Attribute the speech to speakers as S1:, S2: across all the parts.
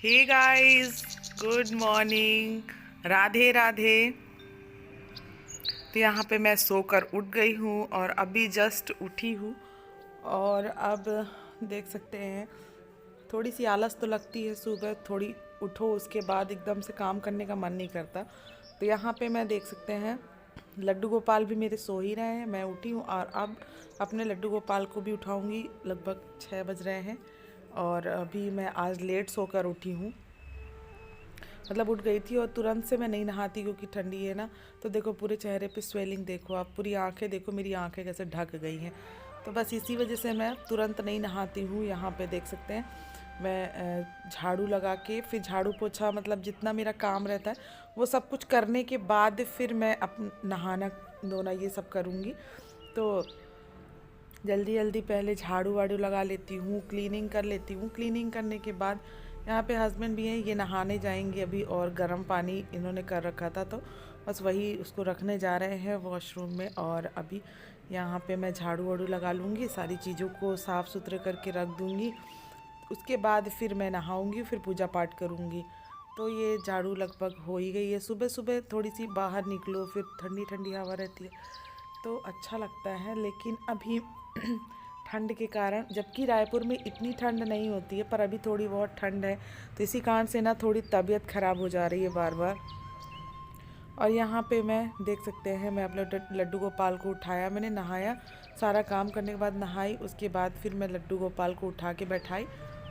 S1: हे guys, good morning, Radhe Radhe. तो यहाँ पे मैं सोकर उठ गई हूँ और अभी जस्ट उठी हूँ। और अब देख सकते हैं थोड़ी सी आलस तो लगती है, सुबह थोड़ी उठो उसके बाद एकदम से काम करने का मन नहीं करता। तो यहाँ पे मैं देख सकते हैं लड्डू गोपाल भी मेरे सो ही रहे हैं, मैं उठी हूँ और अब अपने लड्डू गोपाल को भी उठाऊंगी। लगभग 6 बज रहे हैं और अभी मैं आज लेट सोकर उठी हूँ। मतलब उठ गई थी और तुरंत से मैं नहीं नहाती क्योंकि ठंडी है ना। तो देखो पूरे चेहरे पे स्वेलिंग देखो, आप पूरी आंखें देखो, मेरी आंखें कैसे ढक गई हैं। तो बस इसी वजह से मैं तुरंत नहीं नहाती हूँ। यहाँ पे देख सकते हैं मैं झाड़ू लगा के फिर झाड़ू पोछा मतलब जितना मेरा काम रहता है वो सब कुछ करने के बाद फिर मैं नहाना धोना ये सब करूँगी। तो जल्दी जल्दी पहले झाड़ू वाड़ू लगा लेती हूँ, क्लीनिंग कर लेती हूँ। क्लीनिंग करने के बाद यहाँ पे हस्बैंड भी हैं, ये नहाने जाएंगे अभी और गर्म पानी इन्होंने कर रखा था तो बस वही उसको रखने जा रहे हैं वॉशरूम में। और अभी यहाँ पे मैं झाड़ू वाड़ू लगा लूँगी, सारी चीज़ों को साफ़ सुथरे करके रख दूँगी। उसके बाद फिर मैं नहाऊँगी, फिर पूजा पाठ करूँगी। तो ये झाड़ू लगभग हो ही गई है। सुबह सुबह थोड़ी सी बाहर निकलो, फिर ठंडी ठंडी हवा रहती है तो अच्छा लगता है। लेकिन अभी ठंड के कारण, जबकि रायपुर में इतनी ठंड नहीं होती है पर अभी थोड़ी बहुत ठंड है, तो इसी कारण से ना थोड़ी तबीयत ख़राब हो जा रही है बार बार। और यहाँ पे मैं देख सकते हैं मैं अपने लड्डू गोपाल को उठाया, मैंने नहाया, सारा काम करने के बाद नहाई, उसके बाद फिर मैं लड्डू गोपाल को उठा के बैठाई।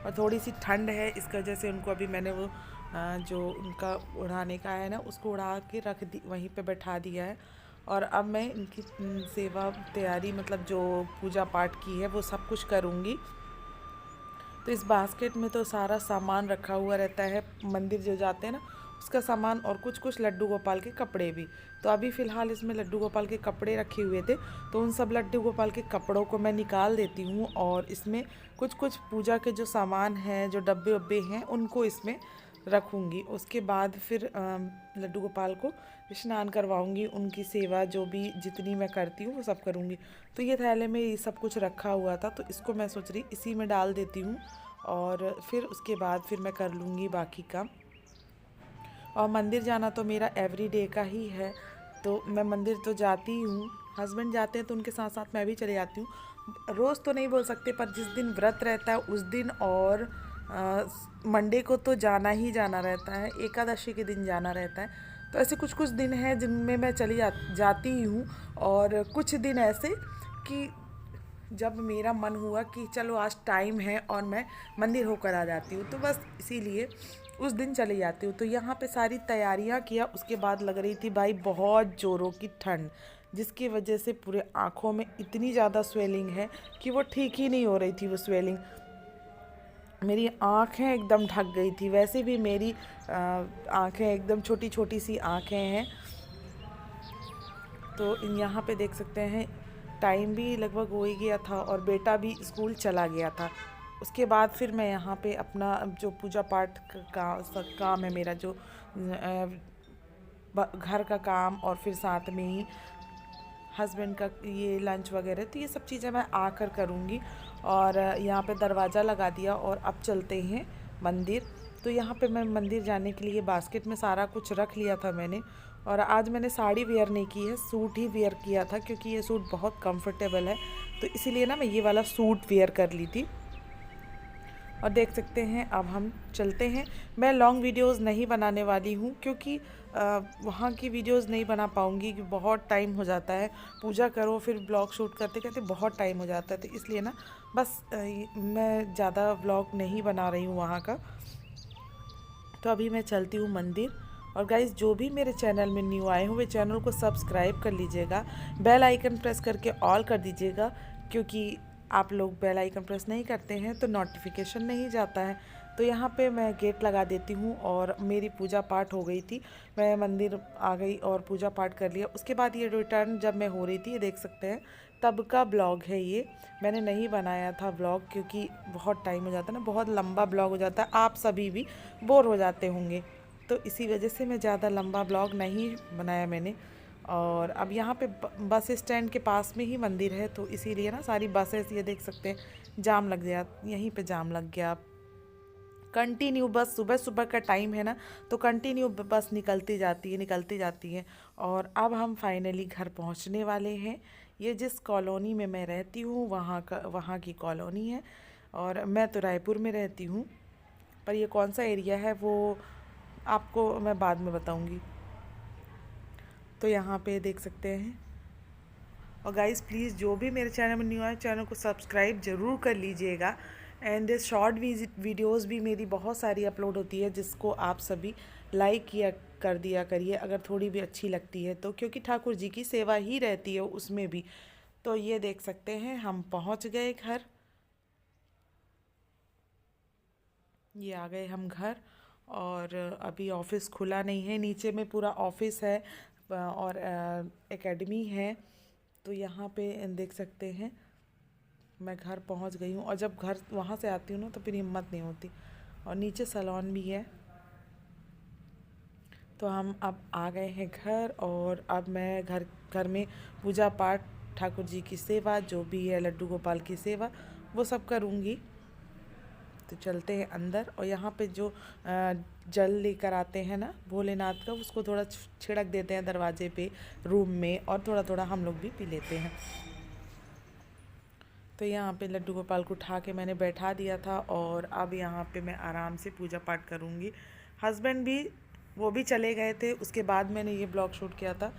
S1: और थोड़ी सी ठंड है इसकी वजह से उनको अभी मैंने वो जो उनका उड़ाने का है ना उसको उड़ा के रख दी, वहीं पे बैठा दिया है। और अब मैं इनकी सेवा तैयारी मतलब जो पूजा पाठ की है वो सब कुछ करूँगी। तो इस बास्केट में तो सारा सामान रखा हुआ रहता है, मंदिर जो जाते हैं ना उसका सामान और कुछ कुछ लड्डू गोपाल के कपड़े भी। तो अभी फ़िलहाल इसमें लड्डू गोपाल के कपड़े रखे हुए थे, तो उन सब लड्डू गोपाल के कपड़ों को मैं निकाल देती हूँ और इसमें कुछ कुछ पूजा के जो सामान हैं, जो डब्बे वब्बे हैं, उनको इसमें रखूँगी। उसके बाद फिर लड्डू गोपाल को स्नान करवाऊँगी, उनकी सेवा जो भी जितनी मैं करती हूँ वो सब करूँगी। तो ये थैले में ये सब कुछ रखा हुआ था तो इसको मैं सोच रही इसी में डाल देती हूँ और फिर उसके बाद फिर मैं कर लूँगी बाकी काम। और मंदिर जाना तो मेरा एवरीडे का ही है, तो मैं मंदिर तो जाती ही हूँ। हस्बैंड जाते हैं तो उनके साथ साथ मैं भी चले जाती हूँ। रोज़ तो नहीं बोल सकते पर जिस दिन व्रत रहता है उस दिन और मंडे को तो जाना ही जाना रहता है, एकादशी के दिन जाना रहता है। तो ऐसे कुछ कुछ दिन हैं जिनमें मैं जाती ही हूँ। और कुछ दिन ऐसे कि जब मेरा मन हुआ कि चलो आज टाइम है और मैं मंदिर होकर आ जाती हूँ, तो बस इसीलिए उस दिन चली जाती हूँ। तो यहाँ पे सारी तैयारियाँ किया, उसके बाद लग रही थी भाई बहुत ज़ोरों की ठंड, जिसकी वजह से पूरे आँखों में इतनी ज़्यादा स्वेलिंग है कि वो ठीक ही नहीं हो रही थी वो स्वेलिंग। मेरी आँखें एकदम ढक गई थी। वैसे भी मेरी आँखें एकदम छोटी छोटी सी आँखें हैं। तो यहाँ पे देख सकते हैं टाइम भी लगभग हो ही गया था और बेटा भी स्कूल चला गया था। उसके बाद फिर मैं यहाँ पे अपना जो पूजा पाठ का काम है मेरा, जो घर का काम और फिर साथ में ही हस्बैंड का ये लंच वगैरह, तो ये सब चीज़ें मैं आकर करूँगी। और यहाँ पे दरवाज़ा लगा दिया और अब चलते हैं मंदिर। तो यहाँ पे मैं मंदिर जाने के लिए बास्केट में सारा कुछ रख लिया था मैंने। और आज मैंने साड़ी वेयर नहीं की है, सूट ही वेयर किया था क्योंकि ये सूट बहुत कंफर्टेबल है, तो इसीलिए ना मैं ये वाला सूट वेयर कर ली थी। और देख सकते हैं अब हम चलते हैं। मैं लॉन्ग वीडियोस नहीं बनाने वाली हूँ क्योंकि वहाँ की वीडियोस नहीं बना पाऊँगी कि बहुत टाइम हो जाता है, पूजा करो फिर ब्लॉग शूट करते करते बहुत टाइम हो जाता है। तो इसलिए ना बस मैं ज़्यादा ब्लॉग नहीं बना रही हूँ वहाँ का। तो अभी मैं चलती हूँ मंदिर। और गाइज़ जो भी मेरे चैनल में न्यू आए हुए चैनल को सब्सक्राइब कर लीजिएगा, बेल आइकन प्रेस करके ऑल कर दीजिएगा, क्योंकि आप लोग बेल आइकन प्रेस नहीं करते हैं तो नोटिफिकेशन नहीं जाता है। तो यहाँ पे मैं गेट लगा देती हूँ और मेरी पूजा पाठ हो गई थी, मैं मंदिर आ गई और पूजा पाठ कर लिया। उसके बाद ये रिटर्न जब मैं हो रही थी, ये देख सकते हैं तब का ब्लॉग है ये। मैंने नहीं बनाया था ब्लॉग क्योंकि बहुत टाइम हो जाता है ना, बहुत लंबा ब्लॉग हो जाता है, आप सभी भी बोर हो जाते होंगे, तो इसी वजह से मैं ज़्यादा लंबा ब्लॉग नहीं बनाया मैंने। और अब यहाँ पे बस स्टैंड के पास में ही मंदिर है, तो इसीलिए ना सारी बसेस ये देख सकते हैं जाम लग गया, यहीं पे जाम लग गया। कंटिन्यू बस सुबह सुबह का टाइम है ना, तो कंटिन्यू बस निकलती जाती है। और अब हम फाइनली घर पहुंचने वाले हैं। ये जिस कॉलोनी में मैं रहती हूँ वहाँ की कॉलोनी है, और मैं तो रायपुर में रहती हूँ, पर ये कौन सा एरिया है वो आपको मैं बाद में बताऊँगी। तो यहाँ पे देख सकते हैं। और गाइस प्लीज़ जो भी मेरे चैनल में न्यू है, चैनल को सब्सक्राइब ज़रूर कर लीजिएगा। एंड शॉर्ट वीडियोस भी मेरी बहुत सारी अपलोड होती है, जिसको आप सभी लाइक कर दिया करिए अगर थोड़ी भी अच्छी लगती है तो, क्योंकि ठाकुर जी की सेवा ही रहती है उसमें भी। तो ये देख सकते हैं हम पहुंच गए घर। ये आ गए हम घर, और अभी ऑफिस खुला नहीं है। नीचे में पूरा ऑफिस है और एकेडमी है। तो यहाँ पे देख सकते हैं मैं घर पहुँच गई हूँ। और जब घर वहाँ से आती हूँ ना तो फिर हिम्मत नहीं होती। और नीचे सैलून भी है। तो हम अब आ गए हैं घर, और अब मैं घर में पूजा पाठ, ठाकुर जी की सेवा, जो भी है लड्डू गोपाल की सेवा, वो सब करूँगी। तो चलते हैं अंदर। और यहाँ पे जो जल लेकर आते हैं ना भोलेनाथ का, उसको थोड़ा छिड़क देते हैं दरवाजे पे रूम में, और थोड़ा थोड़ा हम लोग भी पी लेते हैं। तो यहाँ पे लड्डू गोपाल को उठा के मैंने बैठा दिया था, और अब यहाँ पे मैं आराम से पूजा पाठ करूँगी। हस्बैंड भी वो भी चले गए थे, उसके बाद मैंने ये ब्लॉग शूट किया था।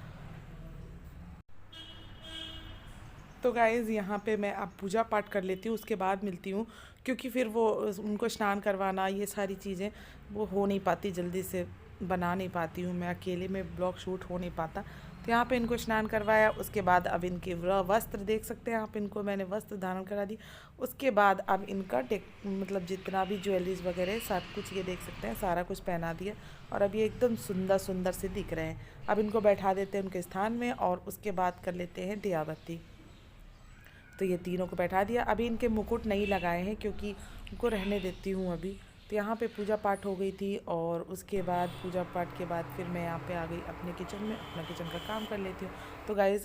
S1: तो गाइज़ यहाँ पे मैं अब पूजा पाठ कर लेती हूँ, उसके बाद मिलती हूँ, क्योंकि फिर वो उनको स्नान करवाना, ये सारी चीज़ें वो हो नहीं पाती, जल्दी से बना नहीं पाती हूँ मैं, अकेले में ब्लॉग शूट हो नहीं पाता। तो यहाँ पे इनको स्नान करवाया, उसके बाद अब इनके वस्त्र देख सकते हैं आप, इनको मैंने वस्त्र धारण करा दी। उसके बाद अब इनका मतलब जितना भी ज्वेलरीज वगैरह सब कुछ ये देख सकते हैं, सारा कुछ पहना दिया, और अब ये एकदम सुंदर सुंदर से दिख रहे हैं। अब इनको बैठा देते हैं उनके स्थान में, और उसके बाद कर लेते हैं दियाबत्ती। तो ये तीनों को बैठा दिया। अभी इनके मुकुट नहीं लगाए हैं, क्योंकि उनको रहने देती हूँ अभी। तो यहाँ पे पूजा पाठ हो गई थी, और उसके बाद पूजा पाठ के बाद फिर मैं यहाँ पे आ गई अपने किचन में, अपना किचन का काम कर लेती हूँ। तो गाइज़